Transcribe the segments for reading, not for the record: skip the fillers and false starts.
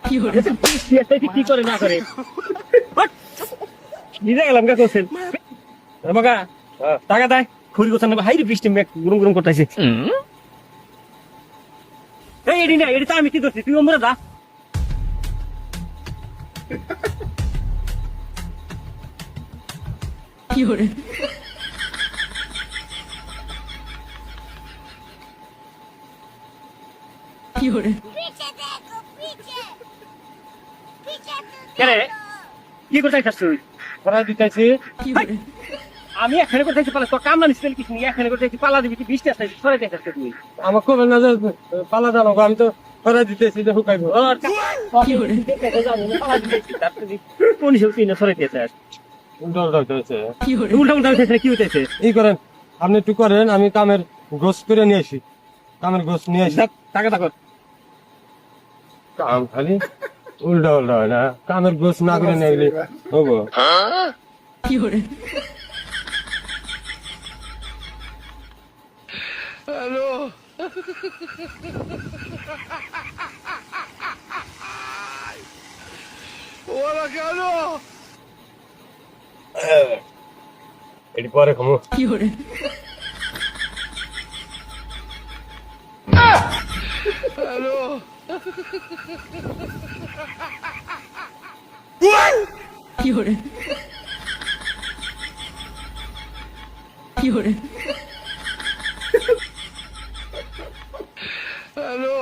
কি করে না করে নিজে গেলাম কে করছেন বাবা টাকা দেয় খুরি করছেন না হাইরে বৃষ্টি মেঘ গুরুম গুরুম করতেছে এই এডি না এডি তো আমি কি করছি তুই ওমরা দা কি হরে কি হরে কি করতেছিস তুই করা দিতেছি আমি এখানে করতেছি পালা তো কাম না নিছিল কিছু নি এখানে করতেছি পালা দিবি তুই বৃষ্টি আসছে সরে দেখাস তুই আমার খুব না যে পালা জানো আমি তো করা দিতেছি যে হুকাইবো কি হরে পালা দিতেছি তারপরে কোন হিসেবে তুই না সরে দিতেছিস উল্টো উল্টো হইতেছে কি হরে উল্টা উল্টা হইতেছে কি হইতেছে এই করেন আপনি একটু করেন আমি কামের গোস করে নিয়ে আসি কামের গোস নিয়ে আসি টাকা টাকা কাম খালি উল্টা উল্টা হয় না কামের গোস না করে নিয়ে গেলে হবো কি হরে হ্যালো ওরা কেন এটি পরে খামো কি হরে হ্যালো কি হরে কি হরে হ্যালো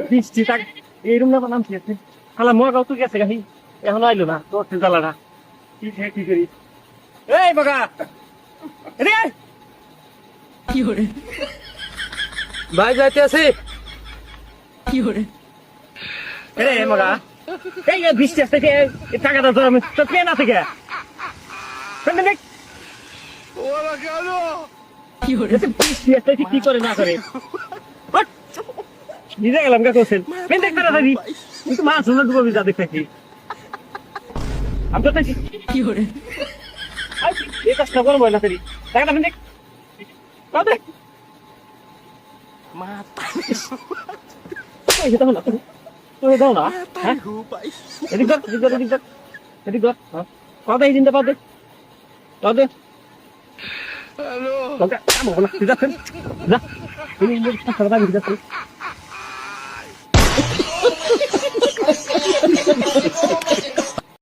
বৃষ্টি তাক এইরকম না নাম খেয়েছে খালা মগাও তো গেছে গাহি এখন আইলো না তোর জ্বালাটা কি করি এই বাগা রে কি হরে ভাই যাইতে আছে কি হরে রে মগা এই বৃষ্টি আসছে টাকাটা ধর আমি তো পেয়ে না থেকে ওরা কেন কি হরে বৃষ্টি আসছে কি করে না করে নিজে গেলাম কে করছেন মেন দেখতে না দাদি কিন্তু মাছ না দুটো যা দেখতেছি আমি তো কি হরে এই কাজটা করবো না তারি টাকাটা মেন দেখ দেখ মা এই দাও না তুই দাও না এদিক ধর এদিক ধর এদিক ধর এদিক ধর কত এই দিনটা পাবে কত হ্যালো তোকে কাম হবে না তুই যাচ্ছেন যা তুমি এই টাকাটা দিবি যাচ্ছেন